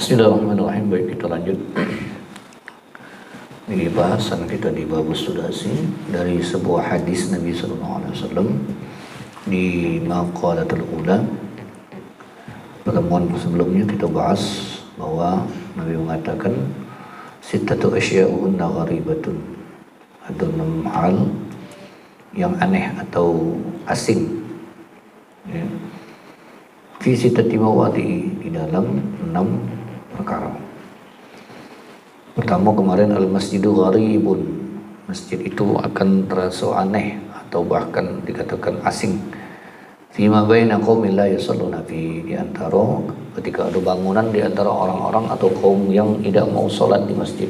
Bismillahirrahmanirrahim. Baik, kita lanjut. Ini bahasan kita di bab sudasi dari sebuah hadis Nabi sallallahu alaihi wasallam di maqalatul ula. Pertemuan sebelumnya kita bahas bahwa Nabi mengatakan sittatu asya'unna gharibatun. Ada 6 hal yang aneh atau asing. Ya. Fi sittati mawadi, di dalam 6 perkara. Pertama kemarin al-masjidu gharibun. Masjid itu akan terasa aneh atau bahkan dikatakan asing. Fima baina qaumin la yusalluna fi, di antara ketika ada bangunan di antara orang-orang atau kaum yang tidak mau salat di masjid.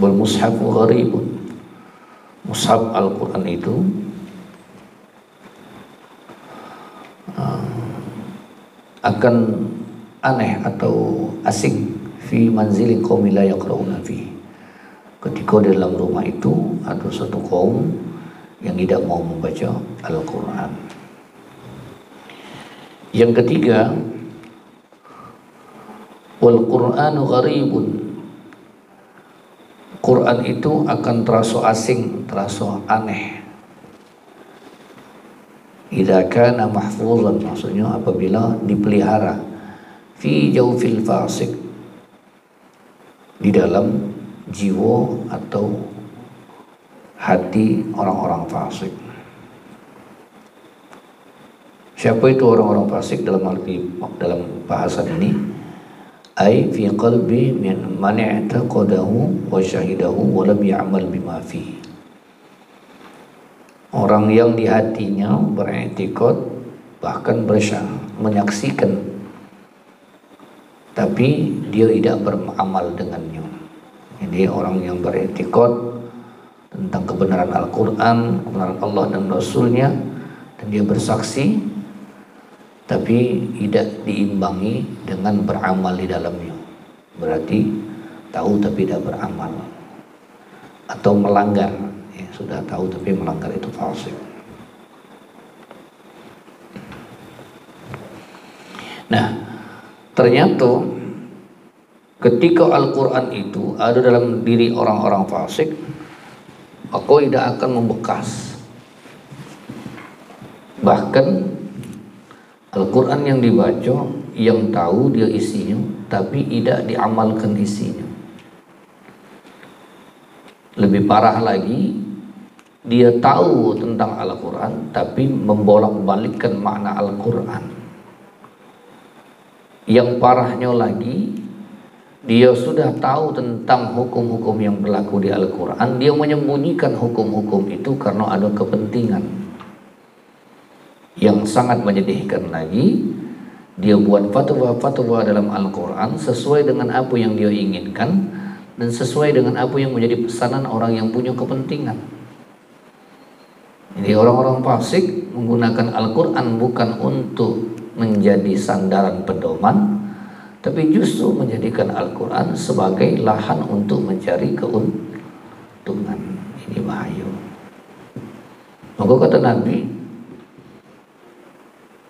Wal mushafu gharibun. Mushaf Al-Qur'an itu akan aneh atau asing fi manzilin qaumin la yaqra'una fi, ketika dalam rumah itu ada satu kaum yang tidak mau membaca Al-Quran. Yang ketiga, wal Qur'anu gharibun. Quran itu akan terasa asing, terasa aneh. Idza kana mahfuzan, maksudnya apabila dipelihara fi jawfil fasik, di dalam jiwa atau hati orang-orang fasik. Siapa itu orang-orang fasik dalam bahasan ini? Ai fi qalbi min man i'taqadahu wa syahidahu wa lam ya'mal bima fihi. Orang yang di hatinya beriktikad, bahkan menyaksikan, tapi dia tidak beramal dengannya. Jadi orang yang beriktikad tentang kebenaran Al-Quran, kebenaran Allah dan Rasulnya, dan dia bersaksi, tapi tidak diimbangi dengan beramal di dalamnya. Berarti tahu tapi tidak beramal, atau melanggar. Ya, sudah tahu tapi melanggar, itu fasik. Nah, ternyata ketika Al-Quran itu ada dalam diri orang-orang fasik, maka tidak akan membekas. Bahkan Al-Quran yang dibaca, yang tahu dia isinya, tapi tidak diamalkan isinya. Lebih parah lagi, dia tahu tentang Al-Quran tapi membolak-balikkan makna Al-Quran. Yang parahnya lagi, dia sudah tahu tentang hukum-hukum yang berlaku di Al-Quran, dia menyembunyikan hukum-hukum itu karena ada kepentingan. Yang sangat menyedihkan lagi, dia buat fatwa-fatwa dalam Al-Quran sesuai dengan apa yang dia inginkan dan sesuai dengan apa yang menjadi pesanan orang yang punya kepentingan. Jadi orang-orang fasik menggunakan Al-Quran bukan untuk menjadi sandaran pedoman, tapi justru menjadikan Al-Quran sebagai lahan untuk mencari keuntungan. Ini bahaya. Maka kata Nabi,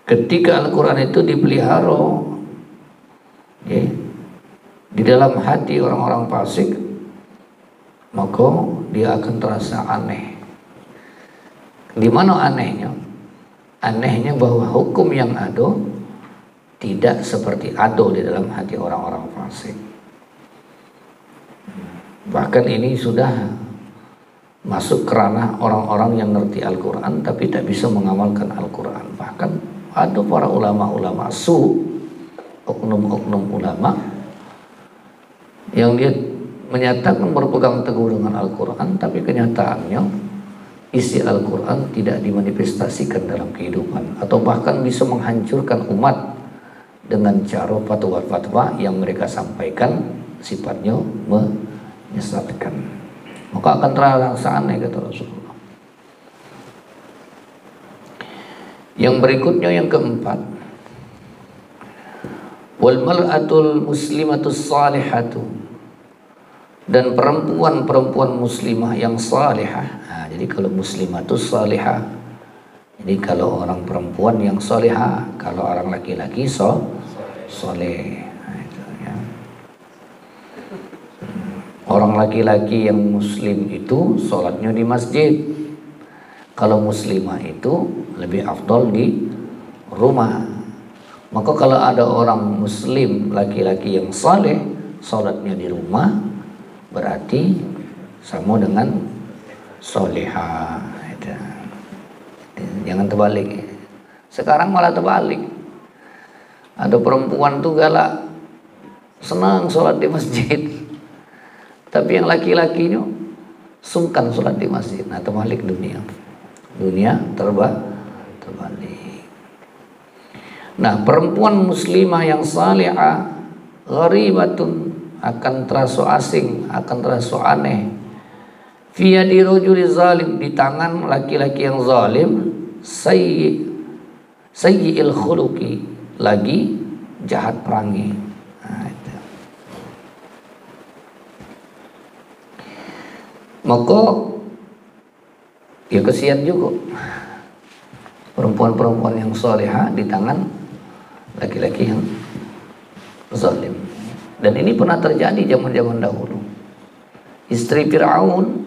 ketika Al-Quran itu dipelihara di dalam hati orang-orang fasik, maka dia akan terasa aneh. Di mana anehnya? Anehnya bahwa hukum yang ada tidak seperti ada di dalam hati orang-orang fasik. Bahkan ini sudah masuk ke ranah orang-orang yang ngerti Al-Quran tapi tak bisa mengamalkan Al-Quran. Bahkan ada para ulama-ulama oknum-oknum ulama yang dia menyatakan berpegang teguh dengan Al-Quran, tapi kenyataannya isi Al-Quran tidak dimanifestasikan dalam kehidupan, atau bahkan bisa menghancurkan umat dengan cara fatwa-fatwa yang mereka sampaikan sifatnya menyesatkan. Maka akan terasa aneh, kata Rasulullah. Yang berikutnya, yang keempat, wal mar'atul muslimatus salihatu, dan perempuan-perempuan muslimah yang salihah. Nah, jadi kalau muslimatus salihah, jadi kalau orang perempuan yang salihah, kalau orang laki-laki soleh. Nah, itu, ya. Orang laki-laki yang muslim itu sholatnya di masjid. Kalau muslimah itu lebih afdol di rumah. Maka kalau ada orang muslim laki-laki yang saleh sholatnya di rumah, berarti sama dengan soleha. Jangan terbalik. Sekarang malah terbalik. Ada perempuan tuh galak, senang sholat di masjid, tapi yang laki-lakinya sungkan sholat di masjid. Nah, terbalik dunia. Dunia terbalik. Nah, perempuan muslimah yang salihah gharibatun, akan terasa asing, akan terasa aneh. Fi yadi rajuli zalim, di tangan laki-laki yang zalim, sayyi'il khuluqi, lagi jahat perangi. Nah, itu. Maka ya kesian juga perempuan-perempuan yang salihah di tangan laki-laki yang zalim. Dan ini pernah terjadi zaman-zaman dahulu. Istri Fir'aun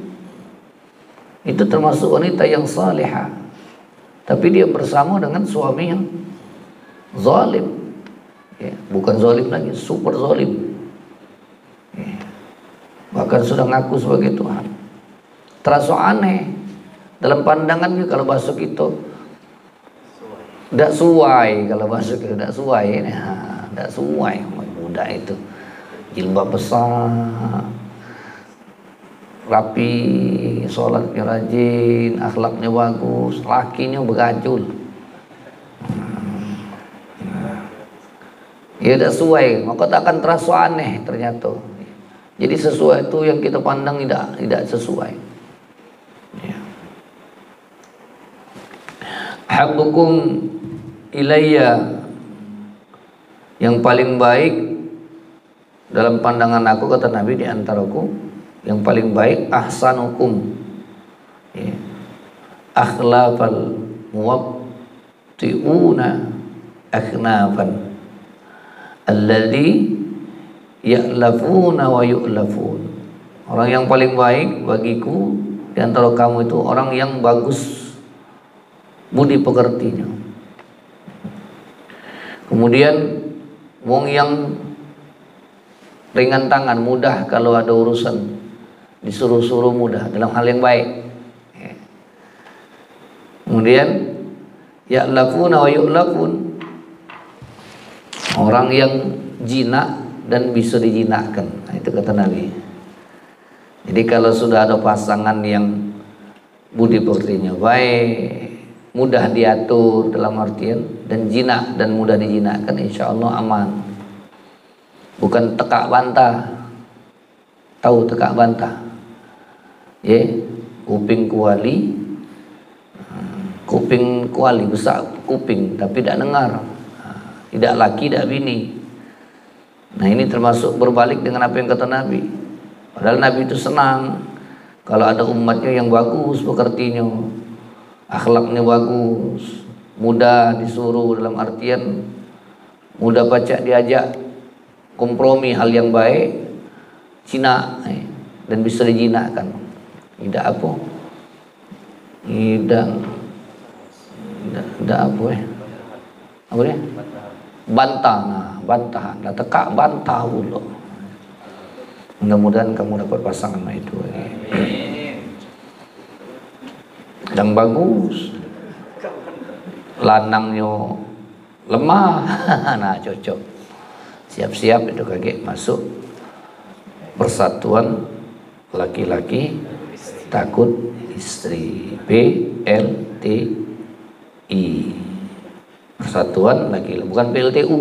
itu termasuk wanita yang salihah, tapi dia bersama dengan suami yang zalim. Ya, bukan zalim lagi, super zalim. Ya, bahkan sudah ngaku sebagai Tuhan. Terasa aneh dalam pandangannya kalau bahasa kita. Tidak suai kalau bahasa kita, tidak suai. Tidak suai muda itu. Jilbab besar, rapi, sholatnya rajin, akhlaknya bagus, lakinya begajul. Ya tidak sesuai, maka tak akan terasa aneh ternyata. Jadi sesuatu yang kita pandang tidak sesuai. Ya. Habbukum ilayya, yang paling baik dalam pandangan aku, kata Nabi, di antaraku yang paling baik ahsanukum, ya, akhlafal muwatti'una akhnafan alladhi ya'lafuna wa yu'lafun. Orang yang paling baik bagiku di antara kamu itu orang yang bagus budi pekertinya. Kemudian wong yang ringan tangan, mudah kalau ada urusan, disuruh-suruh mudah dalam hal yang baik. Kemudian ya'lafuna wa yu'lafun, orang yang jinak dan bisa dijinakkan. Nah, itu kata Nabi. Jadi kalau sudah ada pasangan yang budi pekertinya baik, mudah diatur dalam artian, dan jinak dan mudah dijinakkan, insya Allah aman. Bukan tekak bantah. Tahu tekak bantah? Ya, kuping kuali besar kuping tapi tidak dengar, tidak laki tidak bini. Nah, ini termasuk berbalik dengan apa yang kata Nabi. Padahal Nabi itu senang kalau ada umatnya yang bagus pekertinya, akhlaknya bagus, mudah disuruh dalam artian mudah baca, diajak kompromi hal yang baik, jinak, dan bisa dijinakkan. Tidak apa? Tidak apa ya? Apa ya? Bantah, nah, bantahan, nah, tekak bantah dulu. Mudah-mudahan kamu dapat pasangan itu yang bagus, lanangnya lemah. Nah, cocok. Siap-siap itu kakek masuk persatuan laki-laki takut istri, PLTI, persatuan laki-laki, bukan PLTU.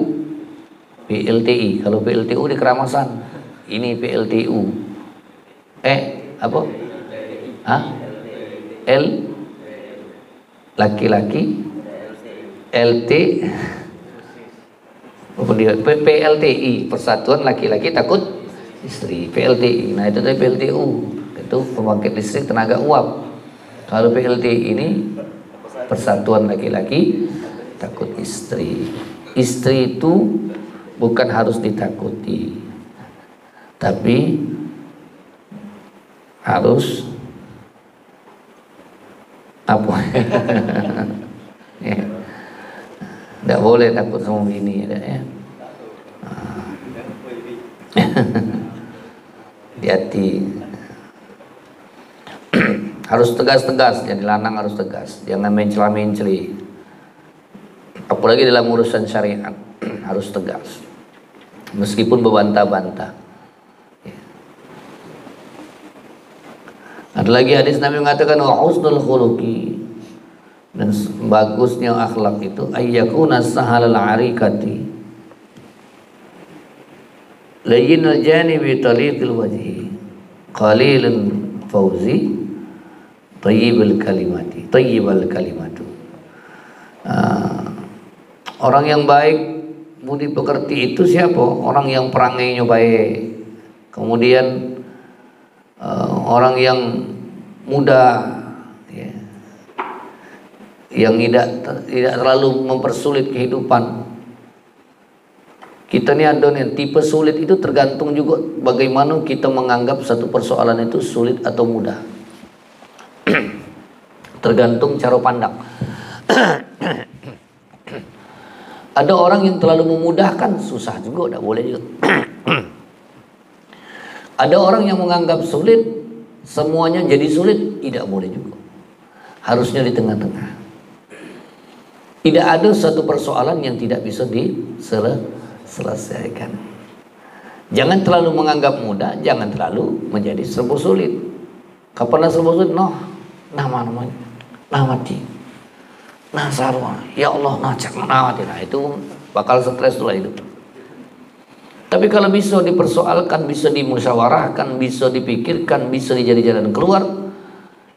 PLTI, kalau PLTU di Keramasan, ini PLTU. Apa? Hah? L laki-laki, LT PLTI, persatuan laki-laki takut istri, PLTI. Nah, itu tadi PLTU, itu pembangkit listrik tenaga uap. Kalau PLTI ini persatuan laki-laki takut istri. Istri itu bukan harus ditakuti, tapi harus apa? Ya. Tidak boleh takut sama bini ya. Hati-hati. Harus tegas-tegas, jadi lanang harus tegas, jangan mencela-menceli. Apalagi dalam urusan syariat harus tegas, meskipun berbantah-bantah. Ada lagi hadis Nabi mengatakan wa husnul khuluqi, dan bagusnya akhlak itu ayyakuna sahalal arikati layyinul janibi taliqil wajhi qalilul fawzi tayyibul kalimatu. Orang yang baik budi pekerti itu siapa? Orang yang perangainya baik, kemudian orang yang mudah ya, yang tidak terlalu mempersulit kehidupan. Kita ini ada nih tipe sulit itu tergantung juga bagaimana kita menganggap satu persoalan itu sulit atau mudah. Tergantung cara pandang. Ada orang yang terlalu memudahkan, susah juga, tidak boleh juga. Ada orang yang menganggap sulit, semuanya jadi sulit, tidak boleh juga. Harusnya di tengah-tengah. Tidak ada satu persoalan yang tidak bisa diselesaikan. Jangan terlalu menganggap mudah, jangan terlalu menjadi serba sulit. Kapan serba sulit? Namanya, mati. Sarwa, ya Allah, cek mati. Nah itu bakal stres tuh hidup. Tapi kalau bisa dipersoalkan, bisa dimusyawarahkan, bisa dipikirkan, bisa dijadi jalan keluar,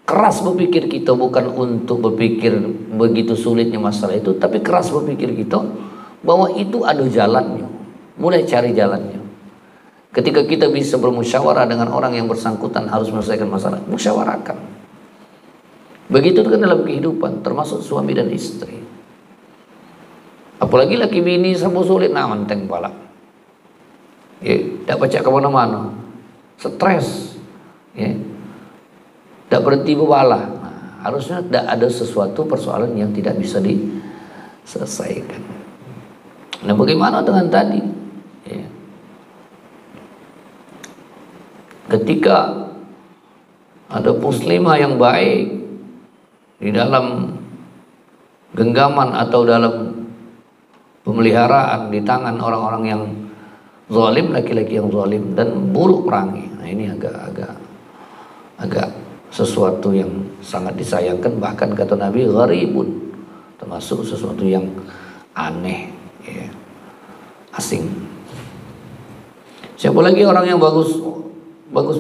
keras berpikir kita bukan untuk berpikir begitu sulitnya masalah itu, tapi keras berpikir kita bahwa itu ada jalannya. Mulai cari jalannya. Ketika kita bisa bermusyawarah dengan orang yang bersangkutan harus menyelesaikan masalah, musyawarahkan. Begitu kan dalam kehidupan, termasuk suami dan istri. Apalagi laki bini sama sulit, manteng pala. Ya, tidak baca kemana-mana, stres, ya, tidak berhenti berbala. Harusnya tidak ada sesuatu persoalan yang tidak bisa diselesaikan. Nah, bagaimana dengan tadi? Ya. Ketika ada muslimah yang baik di dalam genggaman atau dalam pemeliharaan di tangan orang-orang yang zalim, laki-laki yang zalim dan buruk perangi. Nah, ini agak sesuatu yang sangat disayangkan, bahkan kata Nabi gharibun, termasuk sesuatu yang aneh, ya, asing. Siapa lagi orang yang bagus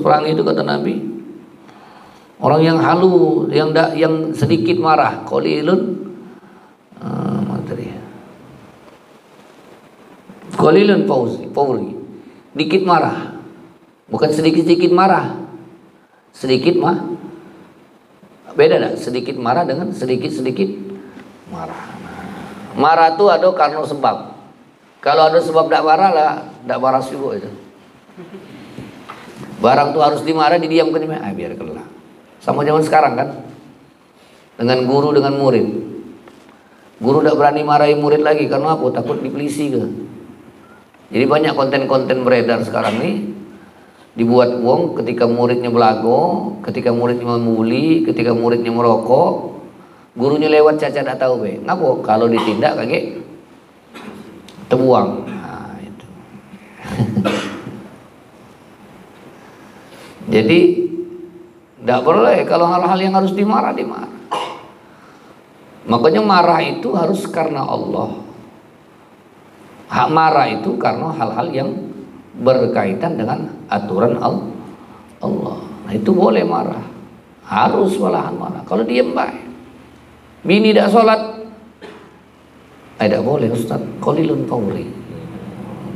perangi itu kata Nabi? Orang yang halu, yang sedikit marah, qalilun qalilun fawri, dikit marah, bukan sedikit-sedikit marah, sedikit beda tak? Sedikit marah dengan sedikit-sedikit marah. Marah itu ada karena sebab. Kalau ada sebab tidak marah lah, tidak marah juga itu. Barang tuh harus dimarah, didiamkan, biar kelah. Sama zaman sekarang kan, dengan guru dengan murid. Guru tidak berani marahi murid lagi karena apa? Takut dipelisi ke. Jadi banyak konten-konten beredar sekarang nih, dibuat uang ketika muridnya belago, ketika muridnya membuli, ketika muridnya merokok, gurunya lewat caca tidak tahu be. Ngapa? Kalau ditindak kaget terbuang. Nah, itu. Jadi tidak boleh kalau hal-hal yang harus dimarah. Makanya marah itu harus karena Allah. Hak marah itu karena hal-hal yang berkaitan dengan aturan Allah. Nah itu boleh marah, harus malahan marah. Kalau diam baik, bini tidak sholat, tidak boleh Ustaz. Qalilun fawri,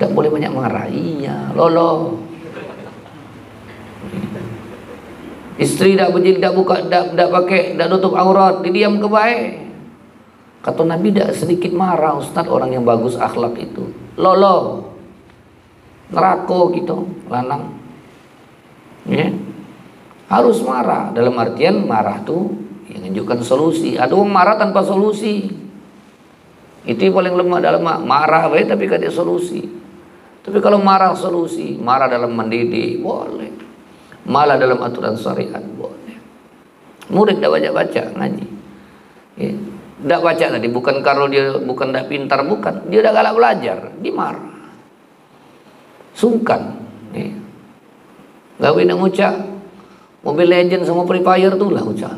tidak boleh banyak marah. Iya, lolo. Istri tidak berjilid, tidak buka, tidak pakai, tidak tutup aurat, didiam ke baik. Kata Nabi tidak sedikit marah Ustaz orang yang bagus akhlak itu. Lolo. neraka gitu lanang. Ya. Harus marah, dalam artian marah tuh yang menunjukkan solusi. Ada orang marah tanpa solusi. Itu yang paling lemah dalam marah baik tapi gak ada solusi. Tapi kalau marah solusi, marah dalam mendidik boleh. Malah dalam aturan syariat boleh. Murid dah baca-baca ngaji. Ya. Dak baca tadi bukan kalau dia bukan dak pintar, bukan, dia dah galak belajar, dia marah. Sungkan. Ya. Gawe nak ngucap Mobile Legend sama Free Fire tuh lah ucap.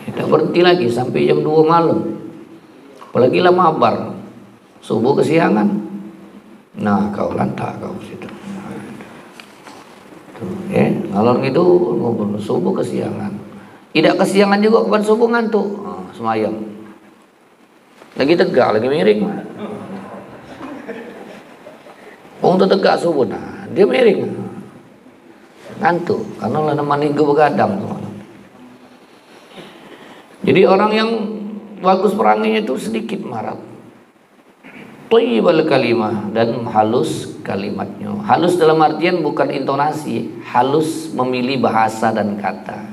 Tidak berhenti lagi sampai jam 2 malam. Apalagi lah mabar subuh kesiangan. Nah kau lantak kau situ. Ya, ngalor gitu ngobrol subuh kesiangan. Tidak kesiangan juga kapan subuh ngantuk. Semayang. Lagi tegak, lagi miring. Orang tu tegak subuh, nah dia miring. Ngantuk karena lah nemani gue begadang. Jadi orang yang bagus peranginya itu sedikit marah. Thayyibal kalimah dan halus kalimatnya. Halus dalam artian bukan intonasi, halus memilih bahasa dan kata.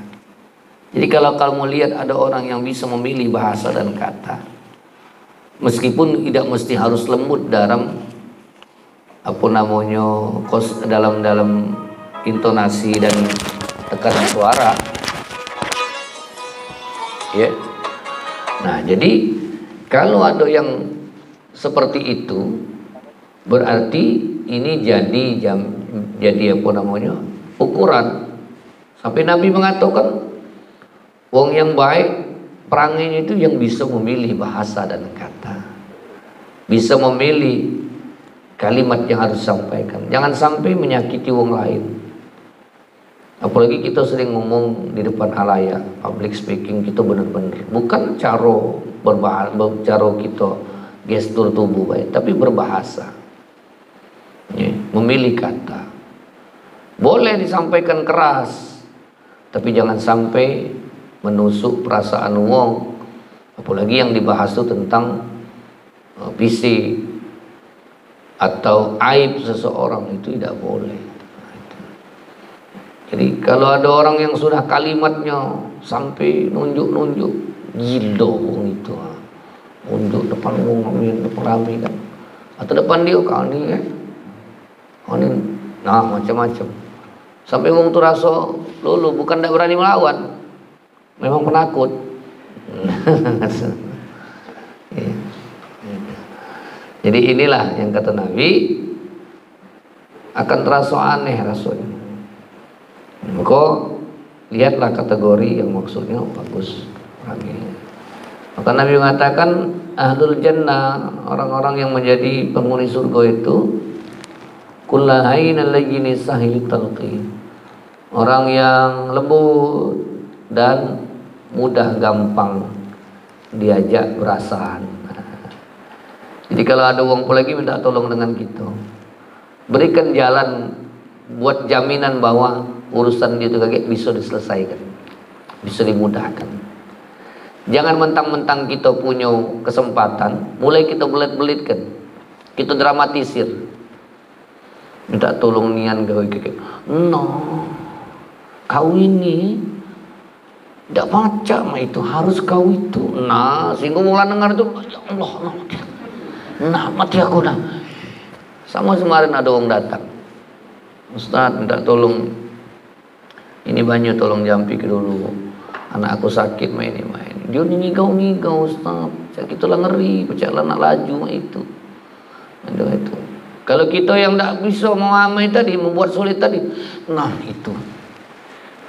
Jadi kalau kamu lihat ada orang yang bisa memilih bahasa dan kata, meskipun tidak mesti harus lembut dalam apa namanya dalam intonasi dan tekanan suara, ya. Nah, jadi kalau ada yang seperti itu, berarti ini jadi apa namanya ukuran. Sampai Nabi mengatakan, wong yang baik peranginya itu yang bisa memilih bahasa dan kata, bisa memilih kalimat yang harus disampaikan. Jangan sampai menyakiti wong lain. Apalagi kita sering ngomong di depan halayak, public speaking kita benar-benar bukan cara kita gestur tubuh baik, tapi berbahasa, ya, memilih kata. Boleh disampaikan keras, tapi jangan sampai menusuk perasaan wong. Apalagi yang dibahas itu tentang fisik atau aib seseorang, itu tidak boleh. Jadi kalau ada orang yang sudah kalimatnya sampai nunjuk-nunjuk, gila wong itu, nunjuk depan wong depan rame kan, atau depan dia kau ni kan, ini, nah macam-macam, sampai wong tu rasa lulu, bukan tak berani melawan, memang penakut. Jadi inilah yang kata Nabi, akan terasa aneh rasanya. Maka lihatlah kategori yang maksudnya bagus orangnya. Maka Nabi mengatakan ahlul jannah, orang-orang yang menjadi penghuni surga itu kullahainal layyini sahil talqi, orang yang lembut dan mudah gampang diajak berasahan. Jadi kalau ada orang pun lagi minta tolong dengan kita, berikan jalan, buat jaminan bahwa urusan dia itu kaget bisa diselesaikan, bisa dimudahkan. Jangan mentang-mentang kita punya kesempatan, mulai kita belit-belitkan, kita dramatisir, minta tolong nian gawe kaget. No, kau ini tidak macam itu, harus kau itu. Nah, sehingga mulai dengar itu, ya Allah, nah mati aku dah. Sama kemarin ada orang datang, Ustaz minta tolong, ini banyak tolong jampi ke dulu, anak aku sakit main. Dia ngigau Ustaz, cak kita lah ngeri, pecah lah nak laju itu. Itu. Kalau kita yang tak bisa memahami tadi, membuat sulit tadi, nah itu,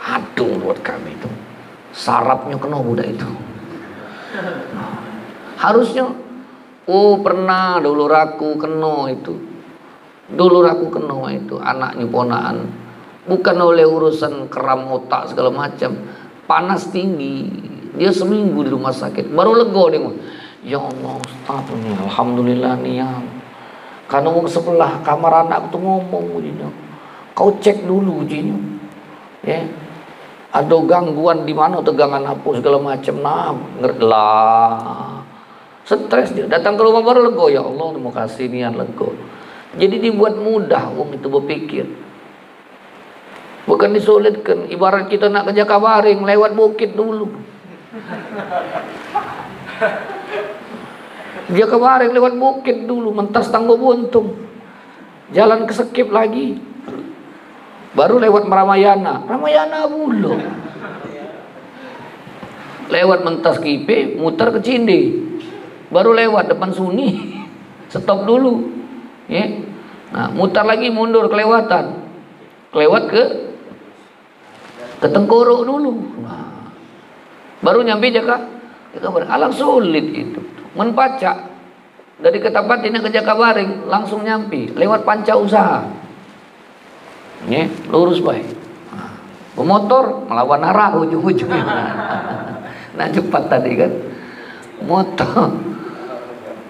aduh buat kami itu, sarapnya kena budak itu. Nah, harusnya, oh pernah dulu aku kena itu. Dulu aku kena itu, anaknya ponaan, bukan oleh urusan keram otak segala macam, panas tinggi, dia seminggu di rumah sakit, baru lega dia. Ya Allah Ustaz, alhamdulillah nih ya. Karena orang sebelah kamar anak tuh ngomong ujinya, kau cek dulu ujinya, ya, ada gangguan di mana, tegangan apa segala macam, nah ngerti lah, stres dia, datang ke rumah baru lega, ya Allah terima kasih nian lega. Jadi dibuat mudah wong itu berpikir. Bukan disulitkan. Ibarat kita nak ke Jakabaring lewat bukit dulu. Jakabaring lewat bukit dulu, mentas Tangguh Buntung. Jalan ke Sekip lagi. Baru lewat Ramayana. Ramayana belum. Lewat mentas Kipe, muter ke Cinde. Baru lewat depan Suni. Stop dulu. Ya. Nah, mutar lagi mundur kelewatan. Kelewat ke Tengkorok dulu. Nah, baru nyampe Jakabaring. Alang sulit itu. Menpaca dari Ketapati nak ke Jakabaring langsung nyampe lewat Panca Usaha. Ya, lurus baik. Nah, pemotor melawan arah ujung-ujungnya. Nah, cepat tadi kan.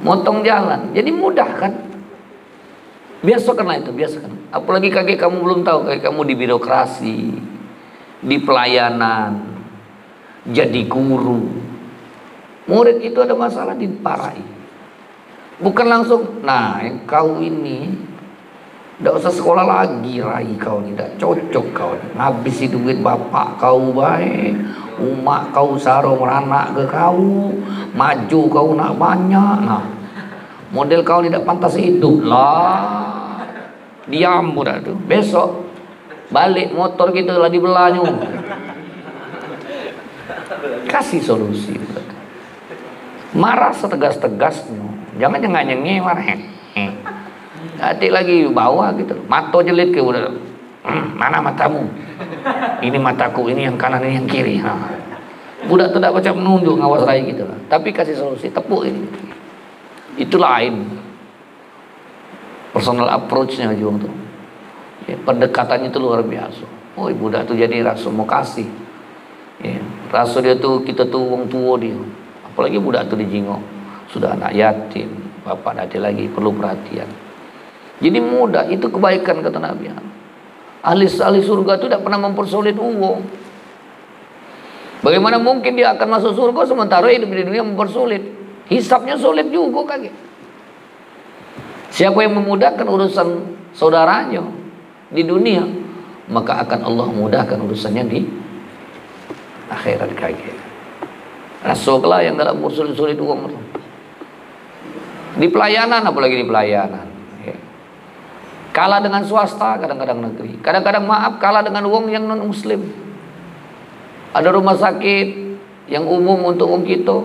Motong jalan. Jadi mudah kan? Biasakanlah itu, biasakan. Apalagi kakek kamu belum tahu, kakek kamu di birokrasi, di pelayanan, jadi guru. Murid itu ada masalah diparahi. Bukan langsung, nah kau ini tidak usah sekolah lagi, Rai, kau ini tidak cocok, kau ngabisi duit bapak kau baik, umak kau saro meranak ke kau, maju kau nak banyak, nah model kau tidak pantas hidup lah, diam udah tuh, besok balik motor kita lah dibelahnya. Kasih solusi. Marah setegas-tegasnya. Jangan nyengah-nyengih marah. Hati lagi bawa gitu. Mato jelit ke udah. Mana matamu? Ini mataku, ini yang kanan, ini yang kiri. Nah. Budak tuh tidak baca menunduk ngawas Rai gitu lah. Tapi kasih solusi, tepuk ini. Itu lain. Personal approach-nya juga tuh. Ya, pendekatannya itu luar biasa. Oh, budak tuh jadi rasa mau kasih. Ya, rasa dia tuh kita tuh wong tua dia. Apalagi budak tuh dijingok, sudah anak yatim, bapak nanti lagi perlu perhatian. Jadi mudah, itu kebaikan kata Nabi. Ahli surga itu tidak pernah mempersulit uang. Bagaimana mungkin dia akan masuk surga sementara hidup di dunia mempersulit? Hisapnya sulit juga kaget. Siapa yang memudahkan urusan saudaranya di dunia, maka akan Allah mudahkan urusannya di akhirat kaget. Rasulullah yang dalam sulit-sulit uang itu. Di pelayanan, apalagi di pelayanan. Ya. Kalah dengan swasta, kadang-kadang negeri. Kadang-kadang maaf kalah dengan uang yang non muslim. Ada rumah sakit yang umum untuk uang kita.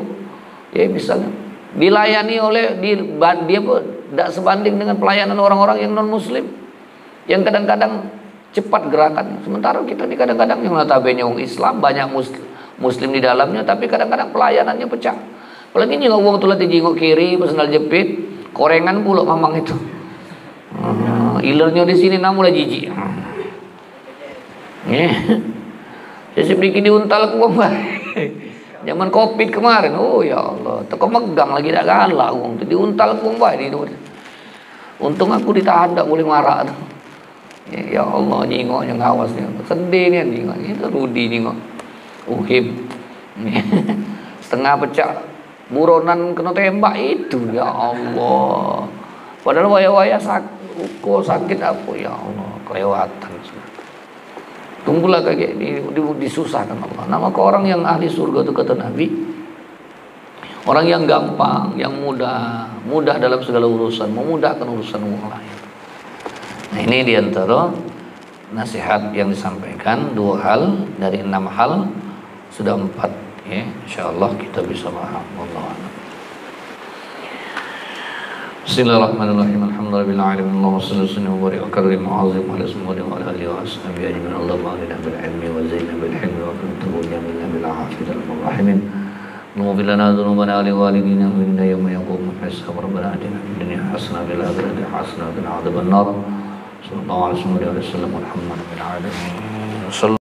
Ya misalnya. Dilayani oleh, dia tidak sebanding dengan pelayanan orang-orang yang non muslim. Yang kadang-kadang cepat gerakannya. Sementara kita ini kadang-kadang yang notabene orang Islam, banyak muslim di dalamnya, tapi kadang-kadang pelayanannya pecah. Apalagi nyingok uang tulah dijingok kiri, personal jepit, korengan pula mamang itu. Ilernya di sini namun lah jijik. Saya bikin diuntal uang baik. Zaman Covid kemarin, oh ya Allah, teko megang lagi tak galak uang tu diuntal uang baik itu. Untung aku ditahan tak boleh marah tu. Ya Allah, nyingoknya ngawasnya. Sedih nih nyingok. Itu Rudi nyingok. Uhim. Setengah pecah. Buronan kena tembak itu. Ya Allah. Padahal waya-waya sakit apa. Ya Allah. Kelewatan. Tunggulah kayak disusahkan Allah. Nama ke orang yang ahli surga itu kata Nabi. Orang yang gampang, yang mudah dalam segala urusan, memudahkan urusan orang lain. Nah, ini diantara nasihat yang disampaikan, 2 hal dari 6 hal, sudah 4 ya. Insyaallah kita bisa paham. Wallahu a'lam. Bismillahirrahmanirrahim. Alhamdulillahil alamin. Allahumma shalli wa sallim wa barik wa karrim wa azim ala ismihi wa ala alihi wa ashabihi ajma'in. Allahumma aghna bil ilmi wa zidna bil hilmi wa kuntum jamilna bil hafidil rahimin. Nughfir lana dhunubana li walidina wa inna yawma yaqumul hisab. Rabbana atina fid dunya hasanah wa fil akhirati hasanah wa qina adzaban nar. Sallallahu alaihi wa sallam. Muhammad bin alamin.